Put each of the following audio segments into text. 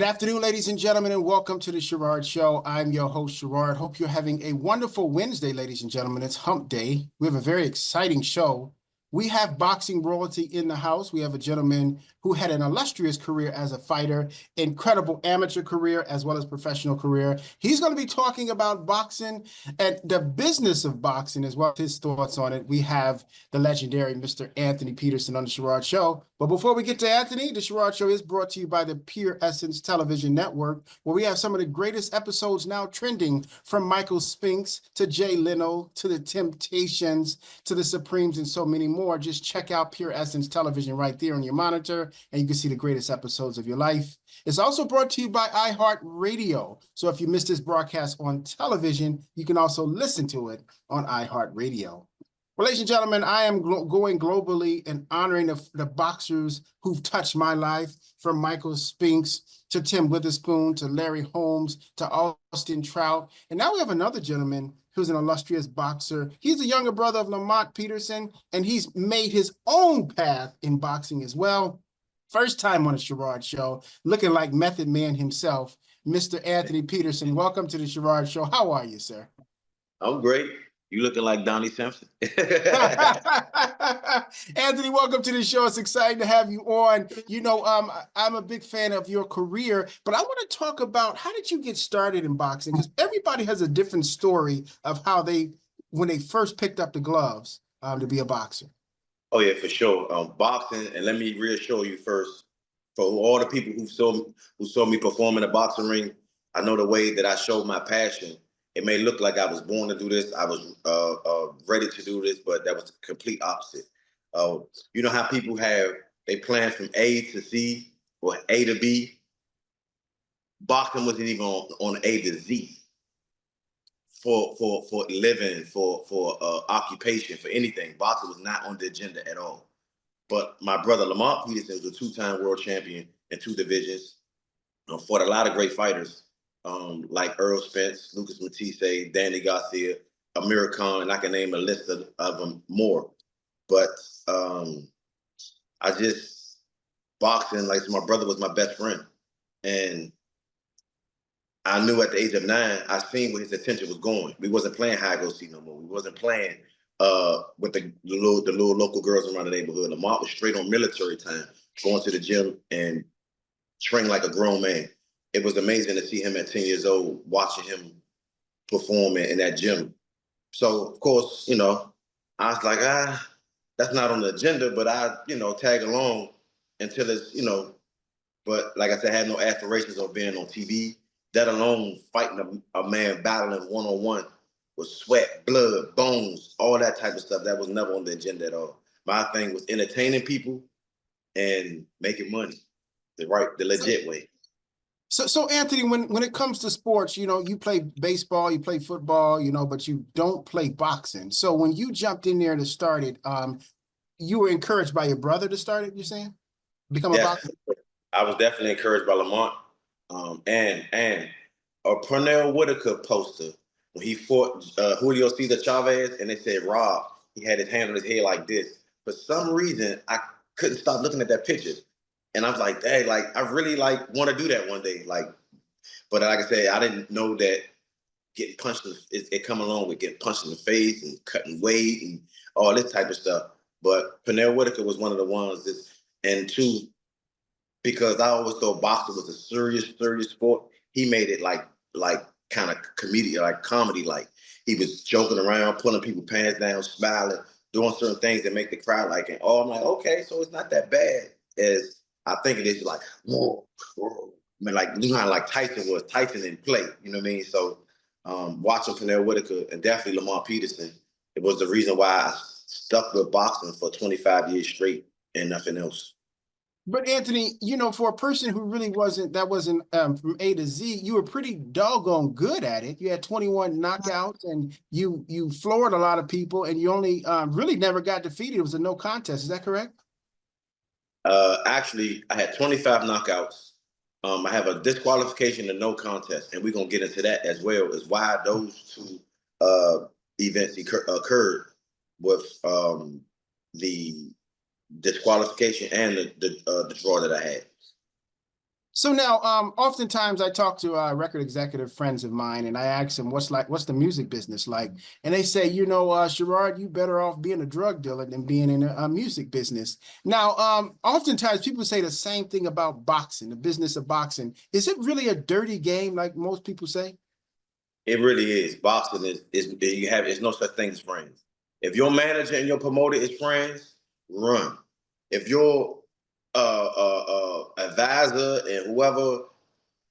Good afternoon, ladies and gentlemen, and welcome to the Sherrard Show. I'm your host, Sherrard. Hope you're having a wonderful Wednesday, ladies and gentlemen. It's hump day. We have a very exciting show. We have boxing royalty in the house. We have a gentleman who had an illustrious career as a fighter, incredible amateur career, as well as professional career. He's going to be talking about boxing and the business of boxing, as well as his thoughts on it. We have the legendary Mr. Anthony Peterson on the Sherrard Show. But before we get to Anthony, the Sherrard Show is brought to you by the Pure Essence Television Network, where we have some of the greatest episodes now trending, from Michael Spinks to Jay Leno to the Temptations to the Supremes and so many more. Just check out Pure Essence Television right there on your monitor, and you can see the greatest episodes of your life. It's also brought to you by iHeartRadio. So if you missed this broadcast on television, you can also listen to it on iHeartRadio. Well, ladies and gentlemen, I am going globally and honoring the boxers who've touched my life, from Michael Spinks to Tim Witherspoon to Larry Holmes to Austin Trout. And now we have another gentleman who's an illustrious boxer. He's a younger brother of Lamont Peterson, and he's made his own path in boxing as well. First time on the Sherrard Show, looking like Method Man himself, Mr. Anthony Peterson. Welcome to the Sherrard Show. How are you, sir? I'm great. You looking like Donnie Simpson. Anthony, welcome to the show. It's exciting to have you on. You know, I'm a big fan of your career, but I want to talk about, how did you get started in boxing? Because everybody has a different story of how when they first picked up the gloves to be a boxer. Oh yeah, for sure. Boxing, and let me reassure you first, for all the people who saw me perform in a boxing ring, I know the way that I showed my passion. It may look like I was born to do this, I was ready to do this, but that was the complete opposite. You know how people they plan from A to C or A to B? Boxing wasn't even on A to Z. For living, for occupation, for anything. Boxing was not on the agenda at all. But my brother Lamont Peterson was a two-time world champion in two divisions. Fought a lot of great fighters, like Earl Spence, Lucas Matisse, Danny Garcia, Amir Khan, and I can name a list of them more. But boxing, like, my brother was my best friend. And I knew at the age of 9, I seen where his attention was going. We wasn't playing hide go seek no more. We wasn't playing with the little local girls around the neighborhood. Lamont was straight on military time, going to the gym and train like a grown man. It was amazing to see him at 10 years old, watching him perform in that gym. So, of course, I was like, that's not on the agenda, but I, tag along until it's, but like I said, I had no aspirations of being on TV. That alone, fighting a man battling one-on-one with sweat, blood, bones, all that type of stuff, that was never on the agenda at all. My thing was entertaining people and making money the legit way. So Anthony, when it comes to sports, you play baseball, you play football, but you don't play boxing. So when you jumped in there to start it, you were encouraged by your brother to start it, you're saying? Become a boxer? I was definitely encouraged by Lamont. And a Pernell Whitaker poster when he fought Julio Cesar Chavez, and they said Rob, he had his hand on his head like this. For some reason, I couldn't stop looking at that picture. And I was like, hey, I really want to do that one day. But like I said, I didn't know that getting punched, it come along with getting punched in the face and cutting weight and all this type of stuff. But Pernell Whitaker was one of the ones and two, because I always thought boxing was a serious sport, he made it like kind of comedy. Like, he was joking around, pulling people's pants down, smiling, doing certain things that make the crowd like it. Oh, I'm like, okay, so it's not that bad as I think it is. Like, whoa. I mean, you know how Tyson was. Tyson didn't play, you know what I mean? So watching Pernell Whitaker and definitely Lamont Peterson, it was the reason why I stuck with boxing for 25 years straight and nothing else. But Anthony, for a person who really wasn't from A to Z, you were pretty doggone good at it. You had 21 knockouts, and you floored a lot of people, and you only really never got defeated. It was a no contest. Is that correct? Actually, I had 25 knockouts. I have a disqualification and no contest, and we're going to get into that as well, as why those two events occurred with the disqualification and the draw that I had. So now, oftentimes I talk to record executive friends of mine, and I ask them, what's the music business like? And they say, Sherrod, you better off being a drug dealer than being in a music business. Now, oftentimes people say the same thing about boxing, the business of boxing. Is it really a dirty game, like most people say? It really is. Boxing is you have it's no such thing as friends. If your manager and your promoter is friends, run. If your advisor and whoever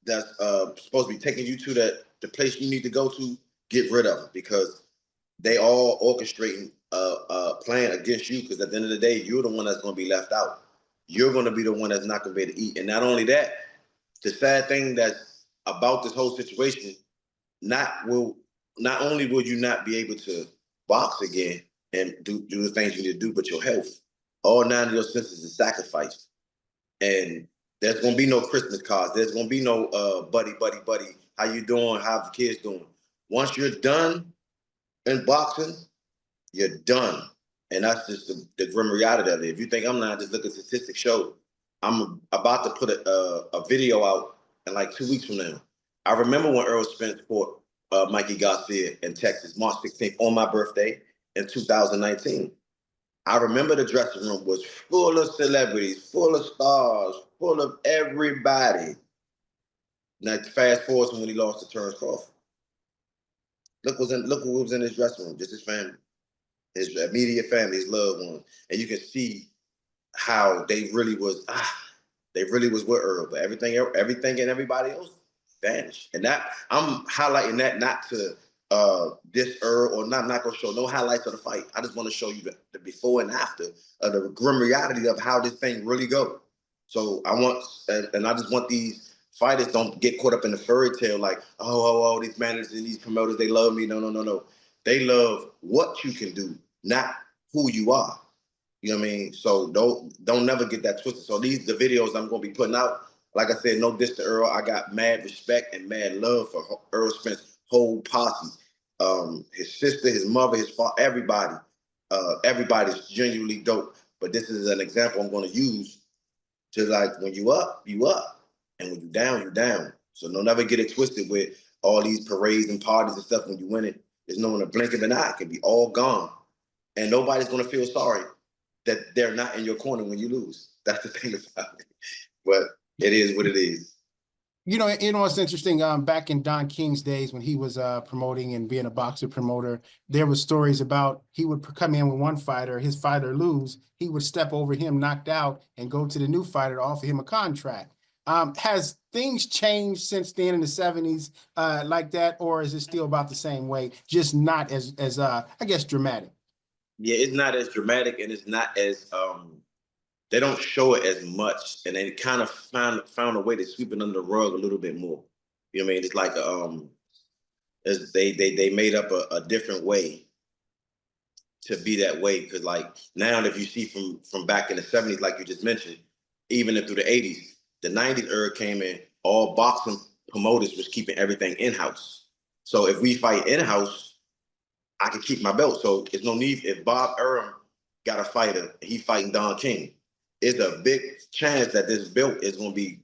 that's supposed to be taking you to the place you need to go to, get rid of them because they all orchestrating plan against you. Because at the end of the day, you're the one that's going to be left out. You're going to be the one that's not going to be able to eat. And not only that, the sad thing that's about this whole situation not only will you not be able to box again and do the things you need to do, but your health. All 9 of your senses is sacrificed. And there's gonna be no Christmas cards. There's gonna be no buddy, buddy, buddy. How you doing? How the kids doing? Once you're done in boxing, you're done. And that's just the grim reality of it. If you think I'm not, just look at statistics show. I'm about to put a video out in like 2 weeks from now. I remember when Earl Spence fought Mikey Garcia in Texas, March 16th, on my birthday in 2019. I remember the dressing room was full of celebrities, full of stars, full of everybody. Now fast forward to when he lost to Terrence Crawford. Look who was in his dressing room, just his family, his immediate family, his loved ones. And you can see how they really was with Earl, but everything and everybody else vanished. And that I'm highlighting that not to diss Earl or not gonna show no highlights of the fight. I just want to show you the before and after of the grim reality of how this thing really goes. So I just want these fighters don't get caught up in the fairy tale like, these managers and these promoters, they love me. No. They love what you can do, not who you are. You know what I mean? So don't never get that twisted. So the videos I'm gonna be putting out, like I said, no diss to Earl. I got mad respect and mad love for Earl Spence's whole posse. His sister, his mother, his father, everybody. Everybody's genuinely dope. But this is an example I'm gonna use to like when you up, you up. And when you down, you down. So don't never get it twisted with all these parades and parties and stuff when you win it. There's no in a blink of an eye. It can be all gone. And nobody's gonna feel sorry that they're not in your corner when you lose. That's the thing about it. But it is what it is. It's interesting. Back in Don King's days when he was promoting and being a boxer promoter, there were stories about he would come in with one fighter, his fighter lose, he would step over him knocked out and go to the new fighter to offer him a contract. Has things changed since then in the 70s like that, or is it still about the same way, just not as I guess dramatic? Yeah, it's not as dramatic and it's not as they don't show it as much, and they kind of found a way to sweep it under the rug a little bit more. You know what I mean? It's like they made up a different way to be that way because like now if you see from back in the 70s, like you just mentioned, even through the 80s, the 90s era came in, all boxing promoters was keeping everything in house. So if we fight in house, I can keep my belt. So there's no need if Bob Arum got a fighter, he fighting Don King. It's a big chance that this belt is going to be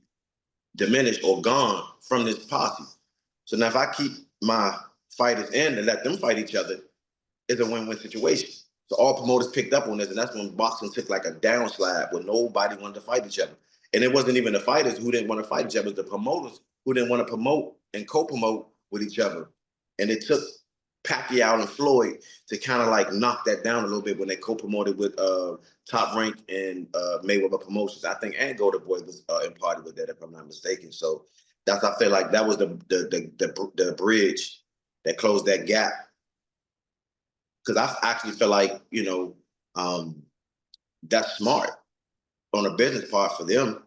diminished or gone from this posse. So now if I keep my fighters in and let them fight each other, it's a win-win situation. So all promoters picked up on this, and that's when boxing took like a downslide where nobody wanted to fight each other. And it wasn't even the fighters who didn't want to fight each other, it was the promoters who didn't want to promote and co-promote with each other. And it took Pacquiao and Floyd to kind of like knock that down a little bit when they co-promoted with Top Rank and Mayweather Promotions. I think and Golden Boy was in party with that, if I'm not mistaken. So I feel like that was the bridge that closed that gap. Because I actually feel like that's smart on a business part for them.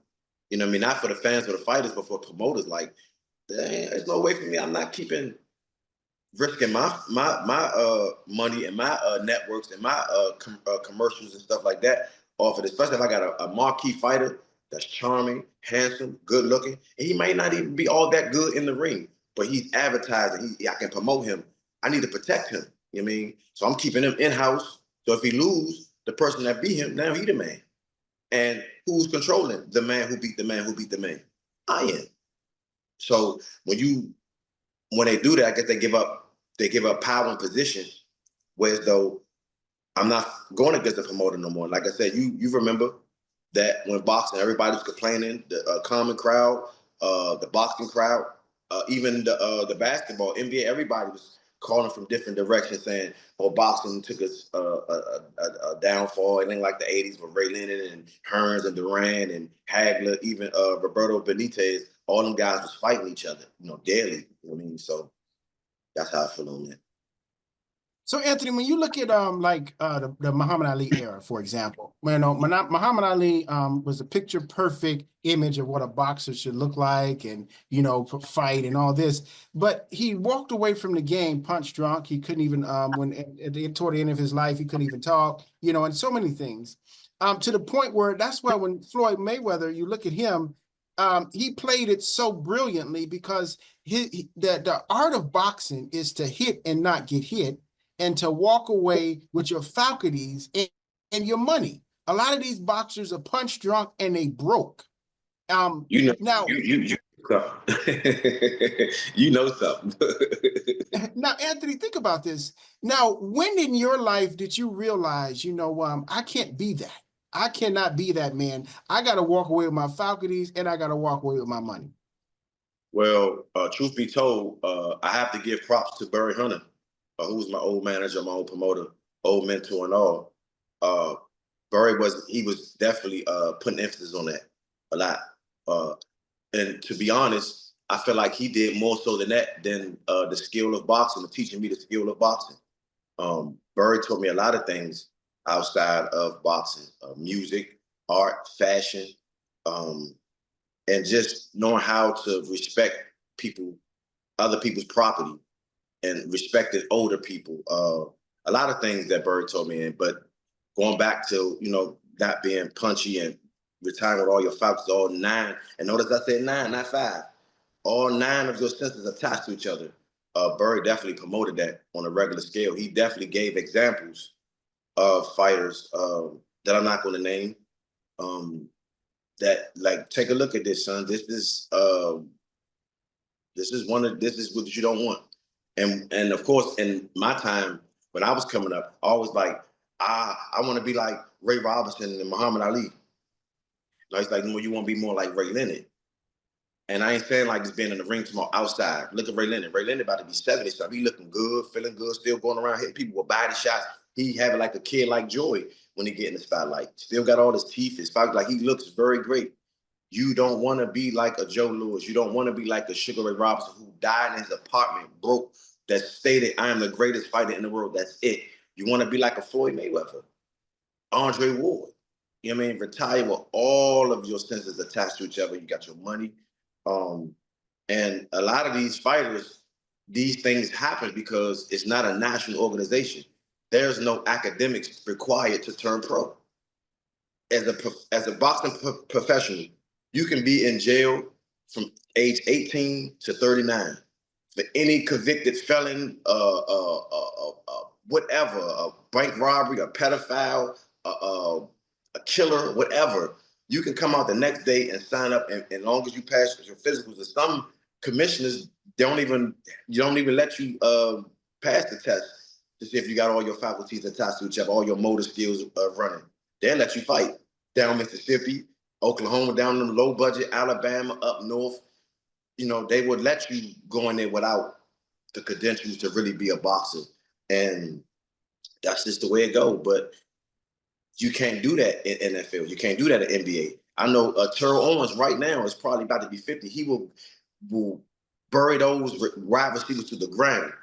You know what I mean? Not for the fans or the fighters, but for promoters. Like, dang, there's no way for me. I'm not risking my money and my networks and my commercials and stuff like that off of it. Especially if I got a marquee fighter that's charming, handsome, good looking, and he might not even be all that good in the ring, but he's advertising. I can promote him. I need to protect him. You know what I mean? So I'm keeping him in house. So if he lose, the person that beat him, now he the man. And who's controlling the man who beat the man who beat the man? I am. So when they do that, I guess they give up power and position, whereas though I'm not going against the promoter no more. Like I said, you remember that when boxing, everybody was complaining, the common crowd, the boxing crowd, even the basketball, NBA, everybody was calling from different directions saying, "Oh, boxing took us a downfall." It ain't like the '80s with Ray Leonard and Hearns and Duran and Hagler, even Roberto Benitez. All them guys was fighting each other, daily. You know what I mean? So that's how I feel on that. So Anthony, when you look at like the Muhammad Ali era, for example, Muhammad Ali was a picture perfect image of what a boxer should look like, and fight and all this. But he walked away from the game punch drunk. He couldn't even toward the end of his life, he couldn't even talk. And so many things. To the point where that's why when Floyd Mayweather, you look at him, he played it so brilliantly because the art of boxing is to hit and not get hit, and to walk away with your faculties and your money. A lot of these boxers are punch drunk and they broke. Now, you you know something. now, Anthony, think about this. Now, when in your life did you realize, I can't be that. I cannot be that man. I got to walk away with my faculties and I got to walk away with my money. Well, truth be told, I have to give props to Barry Hunter, who was my old manager, my old promoter, old mentor, and all. Uh, Barry was definitely putting emphasis on that a lot. And to be honest, I feel like he did more so than the skill of boxing, teaching me the skill of boxing. Barry taught me a lot of things outside of boxing, music, art, fashion, um, and just knowing how to respect people, other people's property, and respecting older people. A lot of things that Bird told me, but going back to not being punchy and retiring with all your faculties, all nine. And notice I said nine, not five. All nine of your senses attached to each other. Bird definitely promoted that on a regular scale. He definitely gave examples of fighters that I'm not going to name. That like, take a look at this, son. This is what you don't want. And of course, in my time when I was coming up, I was like, I want to be like Ray Robinson and Muhammad Ali. It's like, no, you want to be more like Ray Leonard. And I ain't saying like just being in the ring tomorrow outside. Look at Ray Leonard. Ray Leonard about to be 70 something. He looking good, feeling good, still going around hitting people with body shots. He having like a kid like joy when he get in the spotlight. Still got all his teeth, his fight, like he looks very great. You don't want to be like a Joe Louis. You don't want to be like a Sugar Ray Robinson who died in his apartment, broke, that stated, I am the greatest fighter in the world. That's it. You want to be like a Floyd Mayweather, Andre Ward. You know what I mean? Retire with all of your senses attached to each other. You got your money. And a lot of these fighters, these things happen because it's not a national organization. There's no academics required to turn pro. As a boxing professional, you can be in jail from age 18 to 39 for any convicted felon, whatever, a bank robbery, a pedophile, a killer, whatever. You can come out the next day and sign up, and as long as you pass your physicals. And some commissioners you don't even let you pass the test to see if you got all your faculties attached to each other, all your motor skills running. They'll let you fight down Mississippi, Oklahoma, down in the low budget, Alabama, up north. They would let you go in there without the credentials to really be a boxer. And that's just the way it goes. But you can't do that in NFL. You can't do that in NBA. I know Terrell Owens right now is probably about to be 50. He will bury those wide receivers to the ground.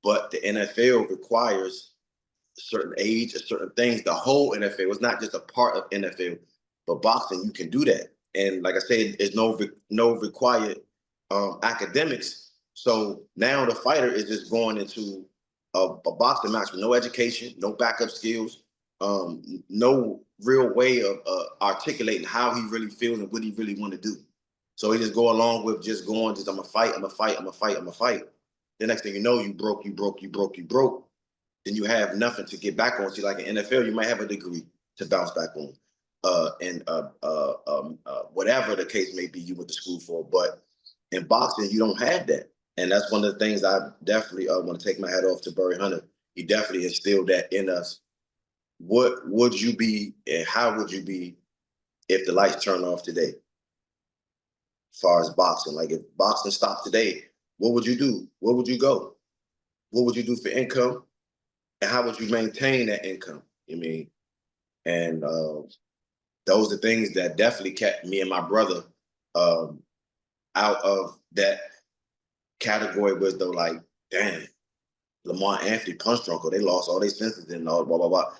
But the NFL requires a certain age, a certain things. The whole NFL is not just a part of NFL, but boxing, you can do that. And like I said, there's no required academics. So now the fighter is just going into a boxing match with no education, no backup skills, no real way of articulating how he really feels and what he really want to do. So he just go along with just I'm gonna fight, I'm gonna fight, I'm gonna fight, I'm gonna fight. The next thing you know, you broke. Then you have nothing to get back on. See, like in NFL, you might have a degree to bounce back on. whatever the case may be you went to school for. But in boxing, you don't have that. And that's one of the things I definitely want to take my hat off to Barry Hunter. He definitely instilled that in us. What would you be and how would you be if the lights turn off today? As far as boxing, like if boxing stopped today, what would you do? Where would you go? What would you do for income? And how would you maintain that income? I mean, and those are things that definitely kept me and my brother out of that category. Was though like, damn, Lamont Anthony punch drunk, or they lost all their senses and all blah blah blah.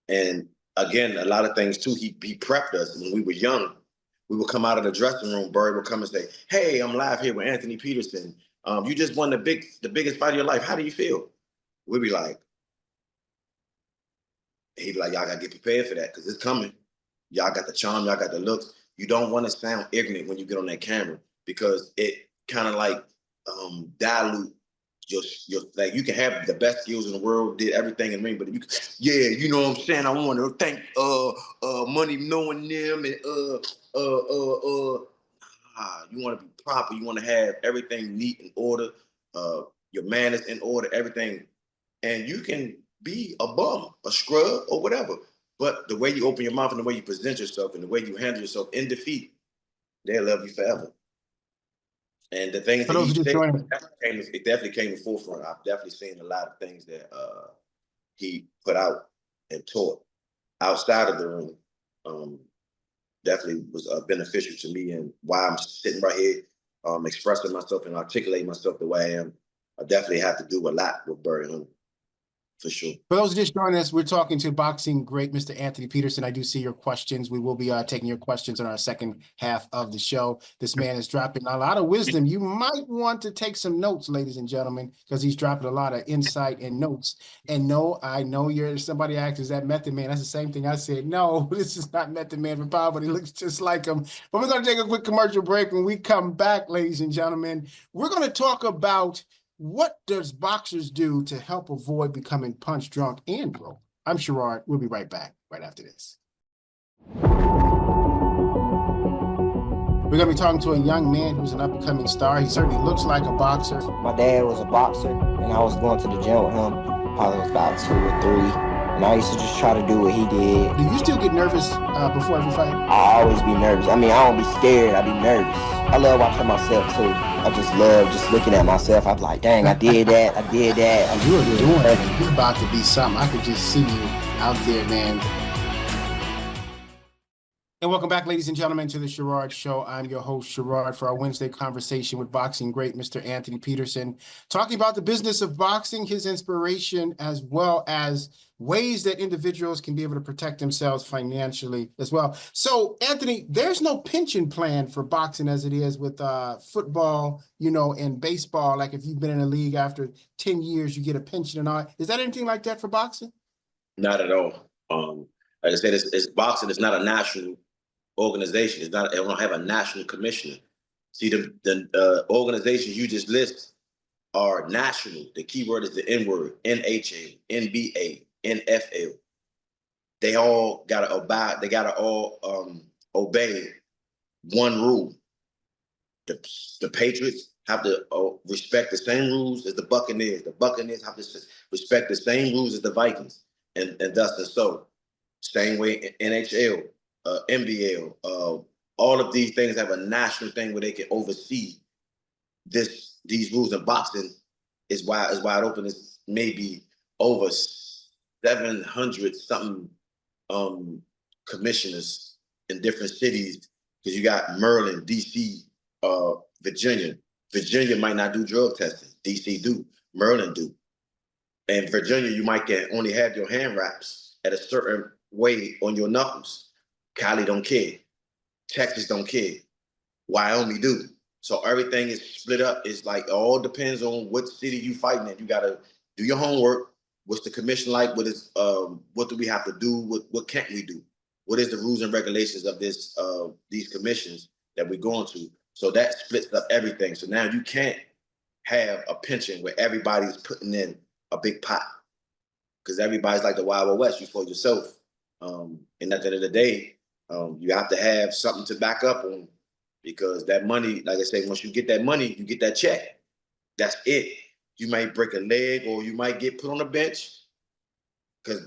And again, a lot of things too. He prepped us when we were young. We would come out of the dressing room. Bird would come and say, "Hey, I'm live here with Anthony Peterson. You just won the biggest fight of your life. How do you feel?" We'd be like, he'd be like, "Y'all gotta get prepared for that because it's coming. Y'all got the charm. Y'all got the looks. You don't want to sound ignorant when you get on that camera because it kind of like dilute your like you can have the best skills in the world, did everything in the ring, but if you yeah, you know what I'm saying. I want to thank Money knowing them and you want to be proper. You want to have everything neat in order. Your manners in order, everything, and you can be a bum, a scrub, or whatever. But the way you open your mouth and the way you present yourself and the way you handle yourself in defeat, they'll love you forever. And the things For that those he who just said, joining, it definitely came to the forefront. I've definitely seen a lot of things that he put out and taught outside of the ring. Definitely was beneficial to me and why I'm sitting right here expressing myself and articulating myself the way I am. I definitely have to do a lot with Barry Hunter, for sure. for those just joining us, we're talking to boxing great Mr. Anthony Peterson. I do see your questions. We will be taking your questions in our second half of the show. This man is dropping a lot of wisdom. You might want to take some notes, ladies and gentlemen, because he's dropping a lot of insight and notes. And no, I know you're somebody asked, is that Method Man? That's the same thing I said. No, this is not Method Man from Power, but he looks just like him. But we're going to take a quick commercial break. When we come back, ladies and gentlemen, we're going to talk about what does boxers do to help avoid becoming punch drunk and broke? I'm Sherrod. We'll be right back right after this. We're going to be talking to a young man who's an up-and-coming star. He certainly looks like a boxer. My dad was a boxer, and I was going to the gym with him. Probably was about 2 or 3. And I used to just try to do what he did. Do you still get nervous before every fight? I always be nervous. I mean, I don't be scared. I be nervous. I love watching myself, too. I just love just looking at myself. I'm like, dang, I did that. I did that. You are doing it. You're about to be something. I could just see you out there, man. And welcome back, ladies and gentlemen, to the Sherrod Show. I'm your host, Sherrod, for our Wednesday conversation with boxing great Mr. Anthony Peterson, talking about the business of boxing, his inspiration, as well as ways that individuals can be able to protect themselves financially as well. So, Anthony, there's no pension plan for boxing as it is with football, and baseball. Like if you've been in a league after 10 years, you get a pension and all. Is that anything like that for boxing? Not at all. Like I said, it's boxing. It's not a national organization. It's not. It don't have a national commissioner. See, the organizations you just list are national. The key word is the N word: NHA, NBA, NFL. They all gotta abide. They gotta all obey one rule. The Patriots have to respect the same rules as the Buccaneers. The Buccaneers have to respect the same rules as the Vikings, and thus and so. Same way in NHL, NBL, all of these things have a national thing where they can oversee these rules. In boxing is wide open. It's maybe over 700 something commissioners in different cities because you got Maryland, DC, Virginia. Virginia might not do drug testing. DC do. Maryland do. And Virginia, you might only have your hand wraps at a certain way on your knuckles. Cali don't care. Texas don't care. Wyoming do. So everything is split up. It's like it all depends on what city you fighting in. You gotta do your homework. What's the commission like? What do we have to do? What can't we do? What is the rules and regulations of these commissions that we're going to? So that splits up everything. So now you can't have a pension where everybody's putting in a big pot because everybody's like the Wild Wild West. You for yourself. And at the end of the day, you have to have something to back up on, because that money, like I say, once you get that money, you get that check. That's it. You might break a leg, or you might get put on the bench, because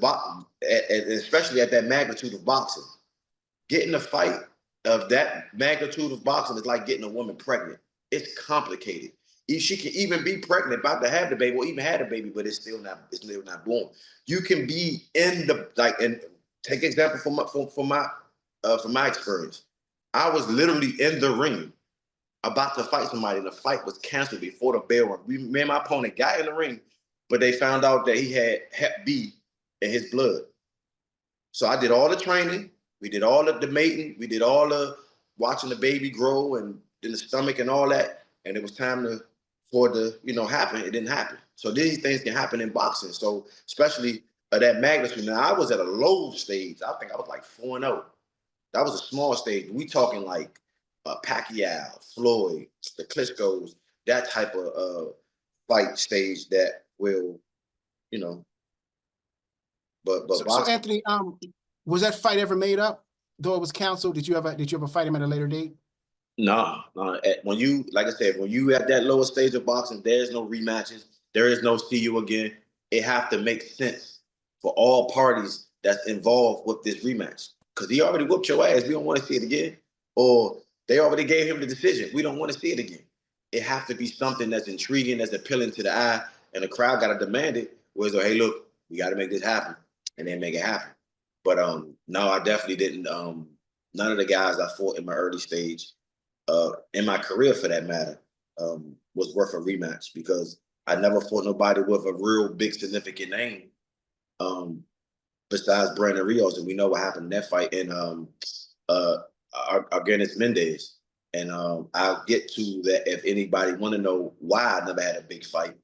especially at that magnitude of boxing, getting a fight of that magnitude of boxing is like getting a woman pregnant. It's complicated. She can even be pregnant, about to have the baby, or even had a baby, but it's still not born. You can be in the, like, and take example from my experience. I was literally in the ring about to fight somebody, and the fight was canceled before the bell rang. Me and my opponent got in the ring, but they found out that he had Hep B in his blood. So I did all the training. We did all the mating. We did all the watching the baby grow and in the stomach and all that. And it was time for it to, happen. It didn't happen. So these things can happen in boxing. So especially that magnitude. Now, I was at a low stage. I think I was like 4-0. That was a small stage. We talking like Pacquiao, Floyd, the Klitschko's, that type of fight stage that will, but so Anthony, was that fight ever made up? Though it was canceled, did you ever fight him at a later date? No. When you, like I said, when you at that lower stage of boxing, there's no rematches. There is no see you again. It have to make sense for all parties that's involved with this rematch. Because he already whooped your ass. We don't want to see it again. Or they already gave him the decision. We don't want to see it again. It have to be something that's intriguing, that's appealing to the eye, and the crowd got to demand it. Whereas, hey, look, we got to make this happen, and then make it happen. But no, I definitely didn't. None of the guys I fought in my early stage, in my career for that matter, was worth a rematch, because I never fought nobody with a real big significant name, besides Brandon Rios, and we know what happened in that fight in Arguedas Mendez. And I'll get to that if anybody want to know why I never had a big fight.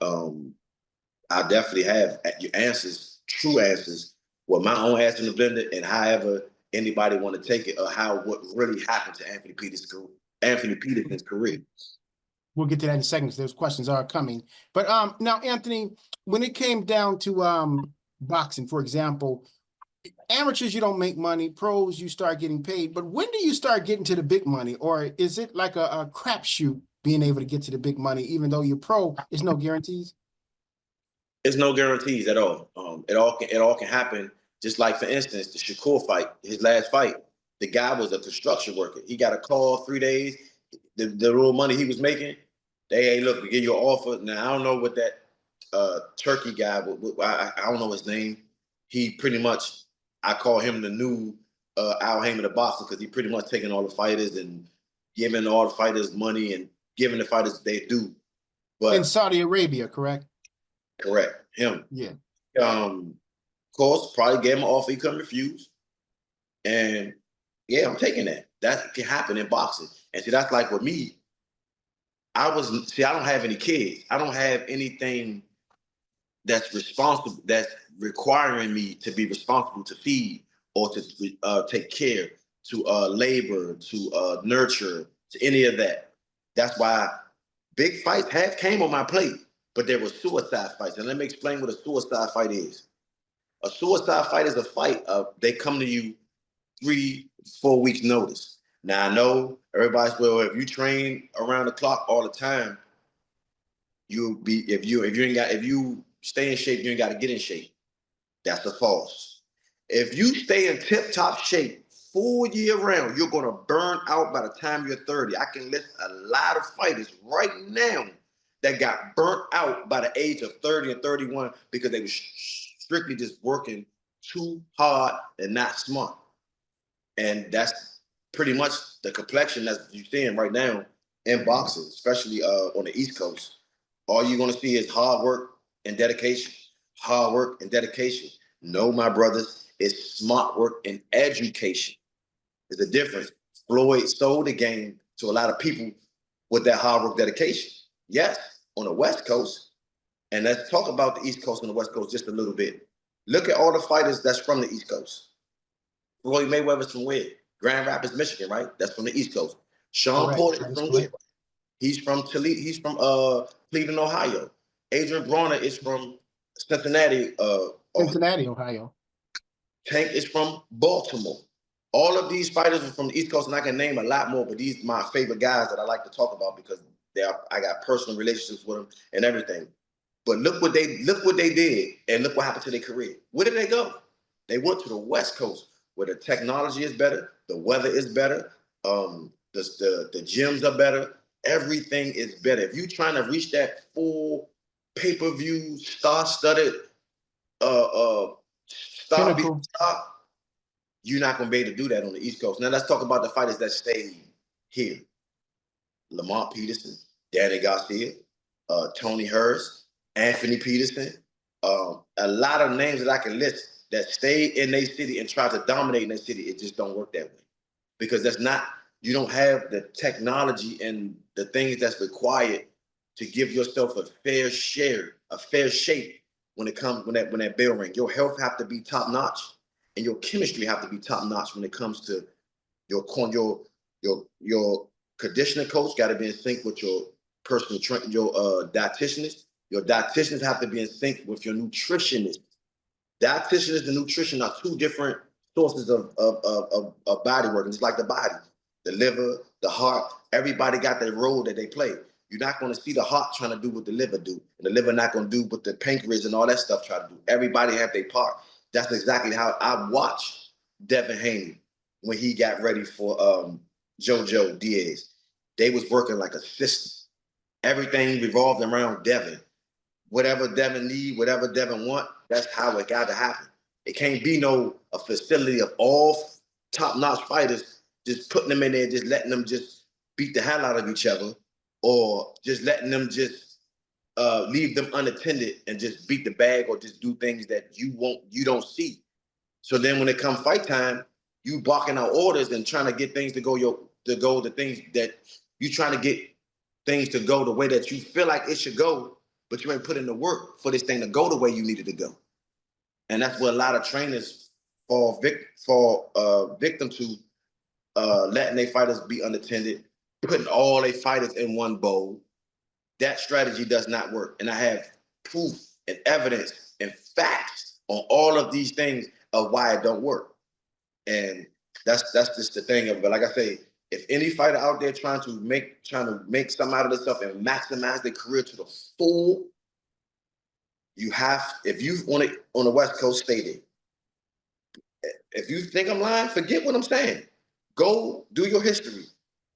I definitely have answers, true answers, with my own ass in the blender, and however anybody want to take it, or what really happened to Anthony Peterson's career. We'll get to that in seconds. Those questions are coming. But now, Anthony, when it came down to boxing, for example, amateurs, you don't make money. Pros, you start getting paid. But when do you start getting to the big money? Or is it like a crapshoot being able to get to the big money, even though you're pro? There's no guarantees? There's no guarantees at all. It all can happen. Just like, for instance, the Shakur fight, his last fight, the guy was a construction worker. He got a call 3 days. The little money he was making, hey, look, we give you an offer. Now, I don't know what that Turkey guy, I don't know his name. He pretty much, I call him the new Al Haymon of boxing, because he pretty much taking all the fighters and giving all the fighters money and giving the fighters they do. But in Saudi Arabia, correct? Correct. Him. Yeah. Of course, probably gave him an offer he couldn't refuse. And yeah, I'm taking that. That can happen in boxing. And see, that's like with me. I don't have any kids. I don't have anything that's responsible, that's requiring me to be responsible to feed, or to take care, to labor, to nurture, to any of that. That's why big fights came on my plate, but there were suicide fights. And let me explain what a suicide fight is. A suicide fight is a fight they come to you 3-4 weeks notice. Now, I know everybody's, well, if you train around the clock all the time, if you stay in shape, you ain't got to get in shape. That's a false. If you stay in tip-top shape full year round, you're going to burn out by the time you're 30. I can list a lot of fighters right now that got burnt out by the age of 30 and 31 because they were strictly just working too hard and not smart. And that's pretty much the complexion that you're seeing right now in boxing, especially on the East Coast. All you're going to see is hard work and dedication. Hard work and dedication. No, my brothers, it's smart work and education. There's a difference. Floyd sold the game to a lot of people with that hard work dedication. Yes, on the West Coast. And let's talk about the East Coast and the West Coast just a little bit. Look at all the fighters that's from the East Coast. Floyd Mayweather's from where? Grand Rapids, Michigan, right? That's from the East Coast. Sean Porter is from where? He's from Toledo. He's from Cleveland, Ohio. Adrian Bronner is from Cincinnati. Cincinnati, Ohio. Tank is from Baltimore. All of these fighters are from the East Coast, and I can name a lot more, but these are my favorite guys that I like to talk about because I got personal relationships with them and everything. But look what they did, and look what happened to their career. Where did they go? They went to the West Coast, where the technology is better, the weather is better, the gyms are better, everything is better. If you're trying to reach that full pay-per-view, star-studded, star, you're not gonna be able to do that on the East Coast. Now let's talk about the fighters that stayed here. Lamont Peterson, Danny Garcia, Tony Hurst, Anthony Peterson, a lot of names that I can list that stayed in their city and tried to dominate in their city. It just don't work that way because you don't have the technology and the things that's required to give yourself a fair share, a fair shape when that bell ring. Your health have to be top notch, and your chemistry have to be top notch when it comes to your conditioning coach got to be in sync with your personal trainer, your dietitianist. Your dietitians have to be in sync with your nutritionist. Dietitianist and nutrition are two different sources of body work. And it's like the body, the liver, the heart. Everybody got their role that they play. You're not going to see the heart trying to do what the liver do, and the liver not going to do what the pancreas and all that stuff try to do. Everybody have their part. That's exactly how I watched Devin Haney when he got ready for JoJo Diaz. They was working like a system. Everything revolved around Devin. Whatever Devin need, whatever Devin want, that's how it got to happen. It can't be a facility of all top-notch fighters just putting them in there, just letting them just beat the hell out of each other, or just letting them just leave them unattended and just beat the bag or just do things that you don't see. So then when it comes fight time, you barking out orders and trying to get things to go the things that you trying to get things to go the way that you feel like it should go, but you ain't put in the work for this thing to go the way you need it to go. And that's where a lot of trainers fall victim to letting their fighters be unattended, putting all their fighters in one bowl. That strategy does not work. And I have proof and evidence and facts on all of these things of why it don't work. And that's just the thing of it. But like I say, if any fighter out there trying to make something out of this stuff and maximize their career to the full, if you on the West Coast, stay there. If you think I'm lying, forget what I'm saying. Go do your history.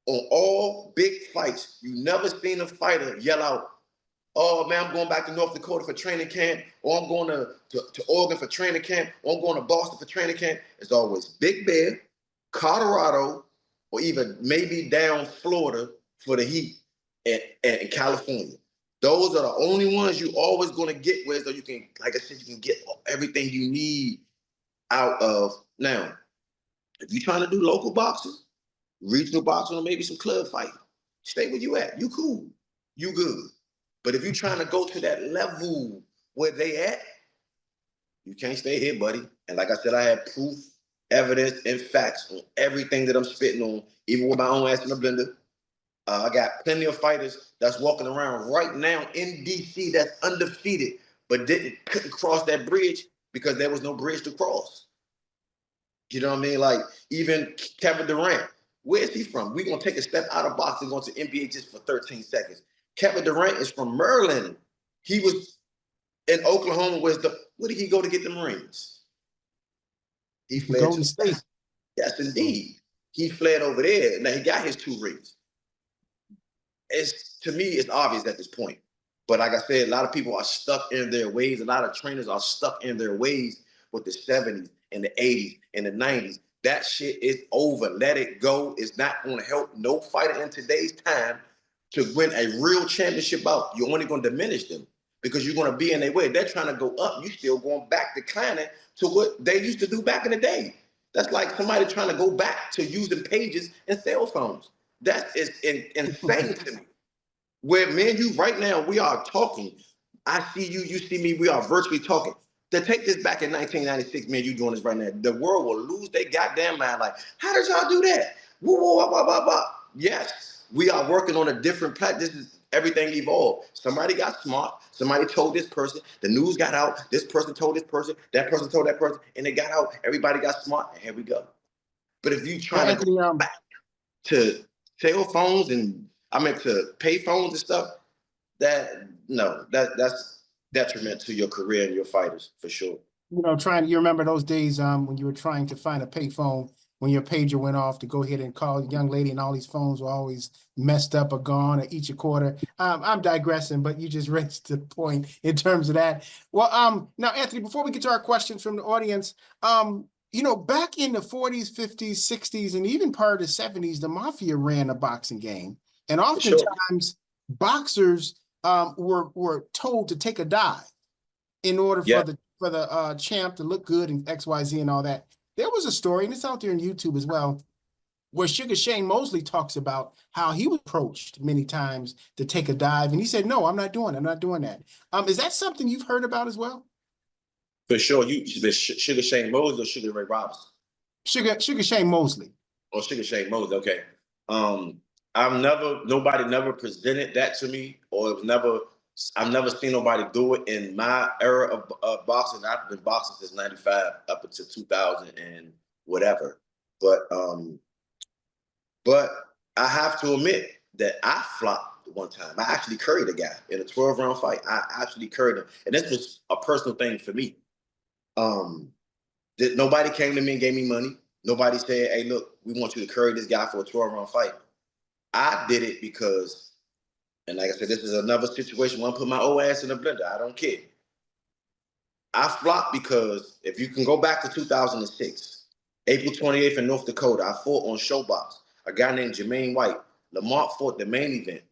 On all big fights, you never seen a fighter yell out, "Oh man, I'm going back to North Dakota for training camp," or "I'm going to Oregon for training camp," or "I'm going to Boston for training camp." It's always Big Bear, Colorado, or even maybe down Florida for the Heat and California. Those are the only ones you always going to get where so you can, like I said, you can get everything you need out of. Now, if you're trying to do local boxing, regional boxing, or maybe some club fighting, stay where you at. You cool. You good. But if you're trying to go to that level where they at, you can't stay here, buddy. And like I said, I have proof, evidence, and facts on everything that I'm spitting on, even with my own ass in the blender. I got plenty of fighters that's walking around right now in DC that's undefeated, but couldn't cross that bridge because there was no bridge to cross. You know what I mean? Like even Kevin Durant, where is he from? We're gonna take a step out of boxing, going to NBA just for 13 seconds. Kevin Durant is from Maryland. He was in Oklahoma. Where did he go to get them rings? He fled Golden State. Yes, indeed. He fled over there. Now he got his 2 rings. To me, it's obvious at this point. But like I said, a lot of people are stuck in their ways. A lot of trainers are stuck in their ways with the 70s and the 80s and the 90s. That shit is over. Let it go. It's not going to help no fighter in today's time to win a real championship bout. You're only going to diminish them because you're going to be in their way. They're trying to go up. You're still going back declining to what they used to do back in the day. That's like somebody trying to go back to using pages and cell phones. That is insane to me. Where me and you right now, we are talking. I see you, you see me, we are virtually talking. To take this back in 1996, me and you doing this right now, the world will lose their goddamn mind. Like, how did y'all do that? Woo, woo, wah, wah, wah, wah. Yes, we are working on a different platform. everything evolved. Somebody got smart. Somebody told this person. The news got out. This person told this person. That person told that person. And it got out. Everybody got smart. And here we go. But if you Well, trying to Anthony, go back to cell phones and to pay phones and stuff, that's detriment to your career and your fighters for sure. you remember those days when you were trying to find a payphone when your pager went off to go ahead and call a young lady, and all these phones were always messed up or gone or each a quarter. I'm digressing, but you just raised the point in terms of that. Well, now, Anthony, before we get to our questions from the audience, back in the 40s, 50s, 60s, and even part of the 70s, the mafia ran a boxing game. And oftentimes boxers were told to take a dive in order for the champ to look good and XYZ and all that. There was a story, and it's out there on YouTube as well, where Sugar Shane Mosley talks about how he was approached many times to take a dive, and he said, "No, I'm not doing that." Is that something you've heard about as well? For sure. Sugar Shane Mosley or Sugar Ray Robinson? Sugar Shane Mosley. Oh, Sugar Shane Mosley. Okay. Nobody never presented that to me, or I've never seen nobody do it in my era of boxing. I've been boxing since '95 up until 2000 and whatever. But I have to admit that I flopped one time. I actually curried a guy in a 12-round fight. I actually curried him, and this was a personal thing for me. That nobody came to me and gave me money. Nobody said, "Hey, look, we want you to curry this guy for a 12-round fight." I did it because, and like I said, this is another situation where I put my old ass in the blender. I don't care. I flopped because if you can go back to 2006, April 28th in North Dakota, I fought on Showbox. A guy named Jermaine White. Lamont fought the main event.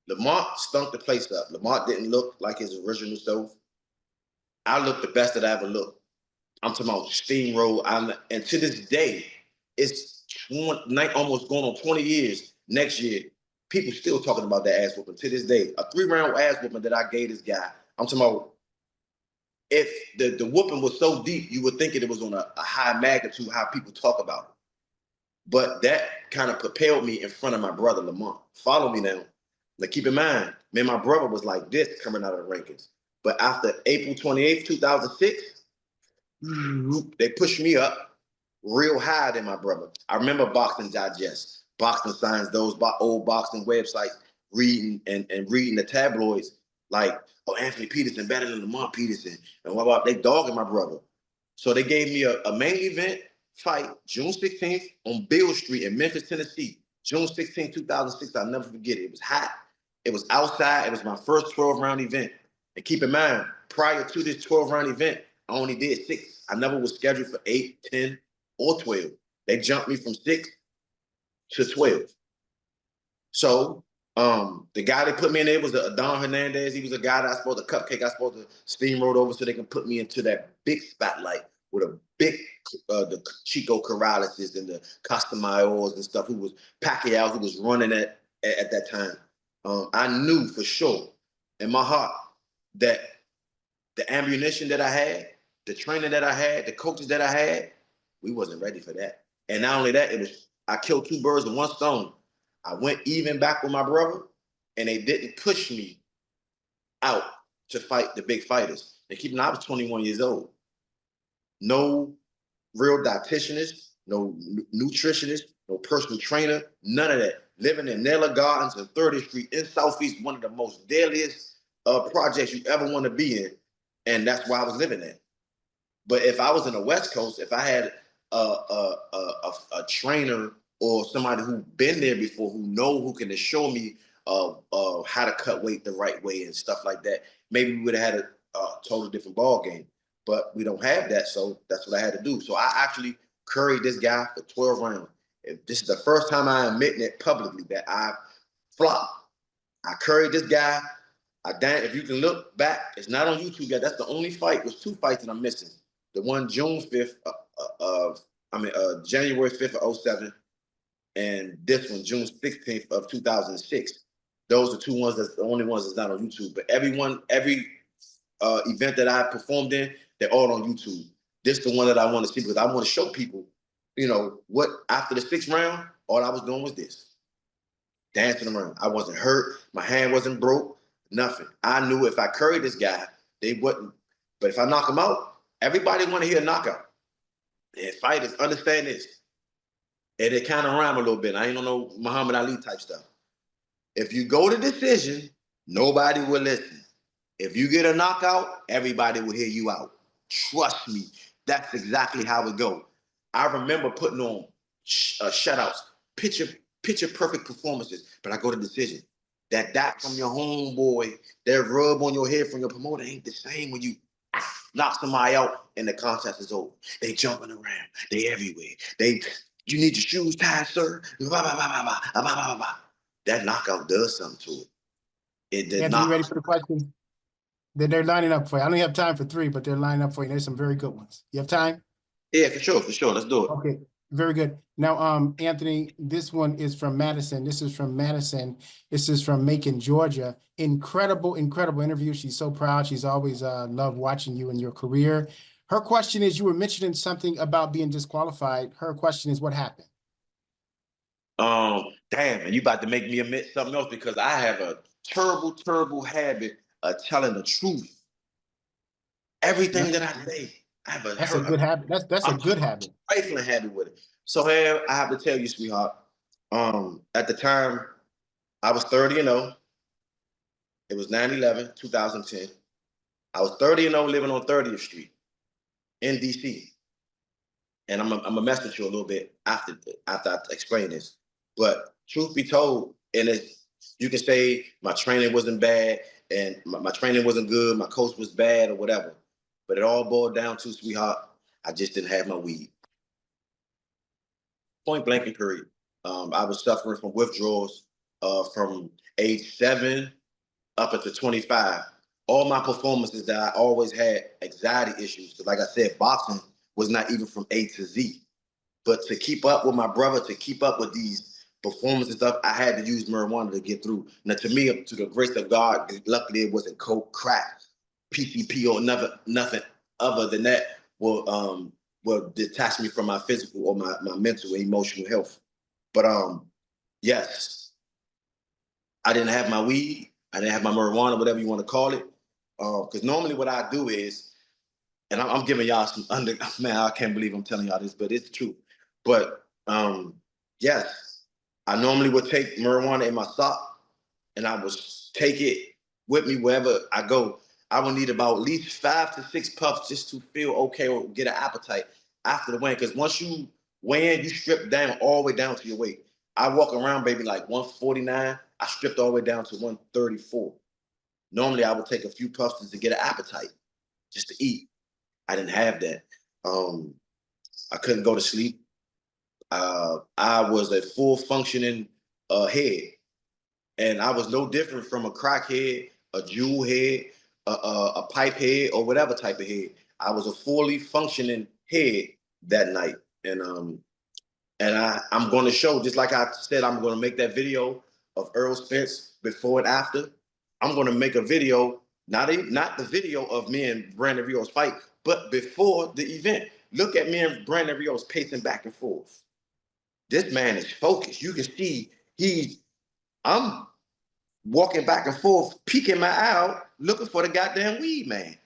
Lamont stunk the place up. Lamont didn't look like his original self. I looked the best that I ever looked. I'm talking about steamroll. And to this day, it's almost going on 20 years. Next year, people still talking about that ass whooping to this day. A 3-round ass whooping that I gave this guy. I'm talking about, if the whooping was so deep, you would think it was on a high magnitude, how people talk about it. But that kind of propelled me in front of my brother, Lamont. Follow me now. Now, keep in mind, man, my brother was like this coming out of the rankings. But after April 28th, 2006, they pushed me up real high than my brother. I remember Boxing Digest, Boxing Science, those old boxing websites, reading the tabloids like, "Oh, Anthony Peterson better than Lamont Peterson," and what they dogging my brother. So they gave me a main event fight June 16th on Beale Street in Memphis, Tennessee. June 16th, 2006. I'll never forget it. It was hot. It was outside. It was my first 12-round event. And keep in mind, prior to this 12-round event, I only did 6. I never was scheduled for 8, 10, or 12. They jumped me from 6 to 12. So the guy that put me in there was Don Hernandez. He was a guy that I supposed to cupcake. I supposed to steamroll over so they can put me into that big spotlight with a big, the Chico Corrales and the Castamayos and stuff, who was Pacquiao, who was running at that time. I knew for sure in my heart that the ammunition that I had, the training that I had, the coaches that I had, we wasn't ready for that. And not only that, I killed 2 birds with 1 stone. I went even back with my brother, and they didn't push me out to fight the big fighters. And keep in mind, I was 21 years old. No real dietitianist, no nutritionist, no personal trainer, none of that. Living in Nella Gardens and 30th Street in Southeast, one of the most deadliest projects you ever want to be in. And that's why I was living there. But if I was in the West Coast, if I had a trainer or somebody who's been there before, who can show me how to cut weight the right way and stuff like that, maybe we would have had a totally different ball game. But we don't have that, so that's what I had to do. So I actually curried this guy for 12 rounds. This is the first time I admit it publicly that I flopped. I curried this guy. If you can look back, it's not on YouTube yet. That's the only fight. There's 2 fights that I'm missing. The one January 5th of 07, and this one June 16th of 2006. Those are the only ones that's not on YouTube. But every event that I performed in, they're all on YouTube. This is the one that I want to see, because I want to show people, what after the 6th round, all I was doing was this. dancing around. I wasn't hurt. My hand wasn't broke. Nothing. I knew if I curried this guy, they wouldn't. But if I knock him out, everybody want to hear a knockout. And fighters understand this. And it kind of rhyme a little bit. I ain't on no Muhammad Ali type stuff. If you go to decision, nobody will listen. If you get a knockout, everybody will hear you out. Trust me, that's exactly how it go. I remember putting on shutouts, picture perfect performances, but I go to decision. That dot from your homeboy, that rub on your head from your promoter ain't the same when you knock somebody out and the contest is over. They jumping around, they everywhere. You need your shoes tied, sir. Blah, blah, blah, blah, blah, blah, blah, blah. That knockout does something to it. It did Anthony, not. you ready for the question? They're lining up for you. I only have time for 3, but they're lining up for you. There's some very good ones. You have time? Yeah, for sure. Let's do it. Okay, very good. Now, Anthony, this one is from Madison. This is from Madison. This is from Macon, Georgia. Incredible interview. She's so proud. She's always loved watching you and your career. Her question is, you were mentioning something about being disqualified. Her question is, what happened? Damn, and you about to make me admit something else because I have a terrible habit of telling the truth. Everything that I say, I have That's a good habit. That's a good habit. Trifling habit with it. So here, I have to tell you, sweetheart. At the time, I was 30-0. It was 9/11, 2010. I was 30-0 living on 30th Street in DC. And I'm gonna mess with you a little bit after I explain this. But truth be told, you can say my training wasn't bad and my training wasn't good, my coach was bad or whatever. But it all boiled down to, sweetheart, I just didn't have my weed. Point blank and period. I was suffering from withdrawals from age 7 up until 25. All my performances that I always had anxiety issues. Because like I said, boxing was not even from A to Z. But to keep up with my brother, to keep up with these performances and stuff, I had to use marijuana to get through. Now, to me, to the grace of God, luckily it wasn't coke, crack, PCP, or nothing other than that will detach me from my physical or my mental and emotional health. But yes, I didn't have my weed. I didn't have my marijuana, whatever you want to call it. Because normally what I do is, and I'm giving y'all some man, I can't believe I'm telling y'all this, but it's true. But yes, I normally would take marijuana in my sock and I would take it with me wherever I go. I would need about at least 5 to 6 puffs just to feel okay or get an appetite after the weigh-in. Because once you weigh in, you strip down all the way down to your weight. I walk around, baby, like 149. I stripped all the way down to 134. Normally, I would take a few puffs just to get an appetite, just to eat. I didn't have that. I couldn't go to sleep. I was a full functioning head. And I was no different from a crackhead, a jewel head, a pipe head, or whatever type of head. I was a fully functioning head that night. And I'm going to show, just like I said, I'm going to make that video of Earl Spence before and after. I'm going to make a video, not the video of me and Brandon Rios fight, but before the event. Look at me and Brandon Rios pacing back and forth. This man is focused. You can see I'm walking back and forth, peeking my eye out, looking for the goddamn weed, man.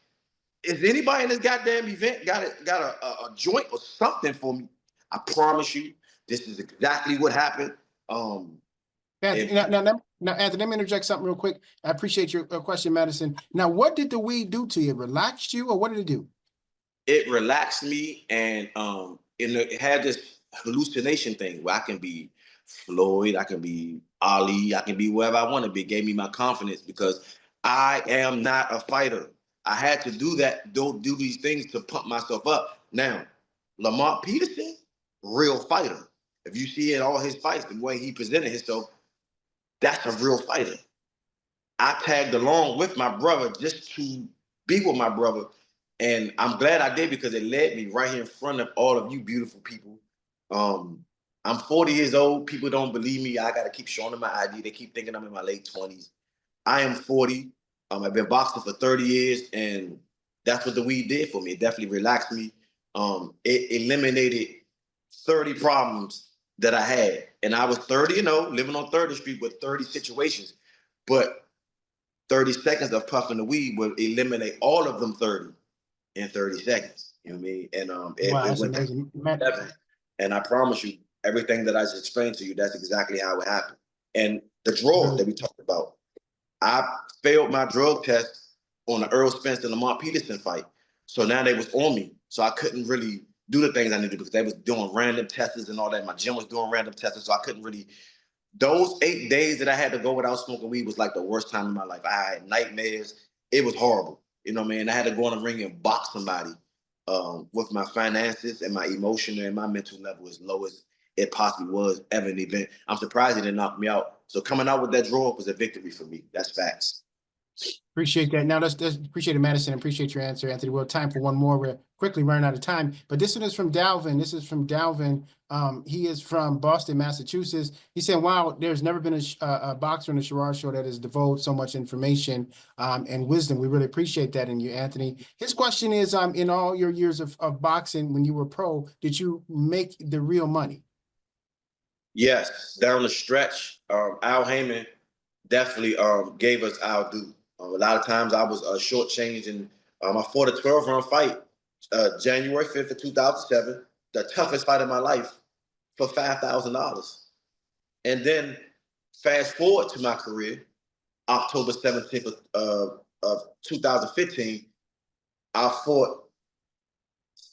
Is anybody in this goddamn event got a joint or something for me? I promise you, this is exactly what happened. Anthony, now, Anthony, let me interject something real quick. I appreciate your question, Madison. Now, what did the weed do to you? It relaxed you, or what did it do? It relaxed me, and it had this hallucination thing where I can be Floyd, I can be Ali, I can be wherever I want to be. It gave me my confidence because I am not a fighter. I had to do these things to pump myself up. Now, Lamont Peterson, real fighter. If you see in all his fights, the way he presented himself, that's a real fighter. I tagged along with my brother just to be with my brother. And I'm glad I did because it led me right here in front of all of you beautiful people. I'm 40 years old. People don't believe me. I got to keep showing them my ID. They keep thinking I'm in my late 20s. I am 40. I've been boxing for 30 years, and that's what the weed did for me. It definitely relaxed me. It eliminated 30 problems that I had. And I was 30, living on 30th Street with 30 situations. But 30 seconds of puffing the weed would eliminate all of them 30 in 30 seconds. You know what I mean? And Wow, it that's went amazing. 7. And I promise you, everything that I just explained to you, that's exactly how it happened. And the draw that we talked about, I failed my drug test on the Earl Spence and Lamont Peterson fight. So now they was on me. So I couldn't really do the things I needed to do because they was doing random tests and all that. My gym was doing random tests. So I couldn't really. Those 8 days that I had to go without smoking weed was like the worst time in my life. I had nightmares. It was horrible. You know what I mean? I had to go in the ring and box somebody with my finances and my emotional and my mental level as low as it possibly was ever in the event. I'm surprised he didn't knock me out. So coming out with that draw was a victory for me. That's facts. Appreciate that. Now, let's appreciate it, Madison. Appreciate your answer, Anthony. We'll have time for one more. We're quickly running out of time. But this one is from Dalvin. This is from Dalvin. He is from Boston, Massachusetts. He said, wow, there's never been a boxer in the Sherrod Show that has divulged so much information and wisdom. We really appreciate that in you, Anthony. His question is, in all your years of boxing, when you were pro, did you make the real money? Yes, down the stretch, Al Heyman definitely gave us our due. A lot of times I was shortchanged, and I fought a 12-round fight January 5th of 2007, the toughest fight of my life, for $5,000. And then fast forward to my career, October 17th of 2015, I fought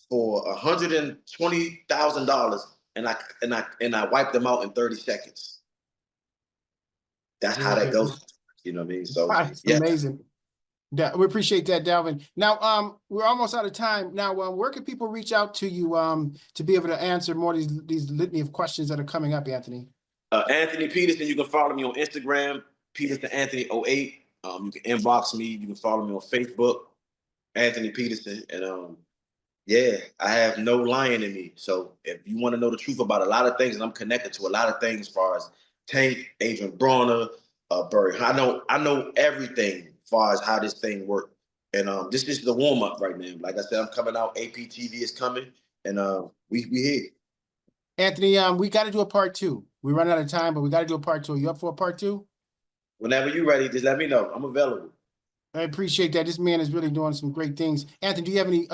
for $120,000, and I wiped them out in 30 seconds. That's how that goes. You know what I mean? So That's yeah. amazing. Yeah, we appreciate that, Dalvin. Now, we're almost out of time. Now, where can people reach out to you to be able to answer more of these litany of questions that are coming up, Anthony? Anthony Peterson, you can follow me on Instagram, Peterson Anthony 08. You can inbox me. You can follow me on Facebook, Anthony Peterson. And yeah, I have no lying in me. So if you want to know the truth about a lot of things, and I'm connected to a lot of things as far as Tank, Adrian Bronner, Burry. I know everything as far as how this thing works. And this is the warm up right now. Like I said, I'm coming out. APTV is coming, and we here. Anthony, we got to do a part 2. We run out of time, but we got to do a part 2. Are you up for a part 2? Whenever you're ready, just let me know. I'm available. I appreciate that. This man is really doing some great things. Anthony, do you have any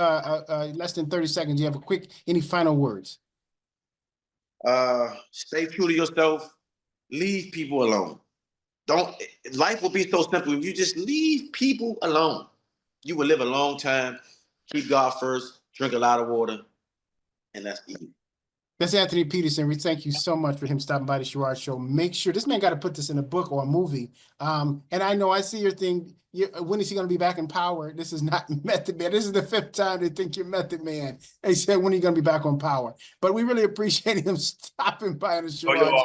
less than 30 seconds? Do you have any final words? Stay true to yourself. Leave people alone. Life will be so simple if you just leave people alone. You will live a long time. Keep God first. Drink a lot of water, and that's easy. That's Anthony Peterson. We thank you so much for him stopping by the Sherrod Show. Make sure this man got to put this in a book or a movie. And I know I see your thing. When is he going to be back in power? This is not Method Man. This is the 5th time they think you're Method Man. They said, when are you going to be back on power? But we really appreciate him stopping by the Sherrod Show.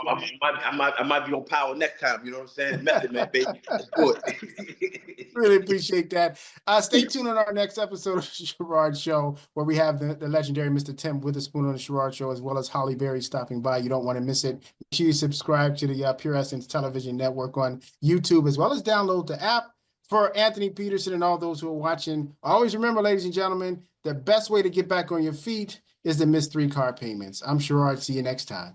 I might be on power next time. You know what I'm saying? Method Man, baby. Let's do it. Really appreciate that. Stay tuned on our next episode of the Sherrod Show, where we have the legendary Mr. Tim Witherspoon on the Sherrod Show, as well as Holly Berry stopping by. You don't want to miss it. Make sure you subscribe to the Pure Essence Television Network on YouTube, as well as download the app. For Anthony Peterson and all those who are watching, always remember, ladies and gentlemen, the best way to get back on your feet is to miss 3 car payments. I'm Sherrod. See you next time.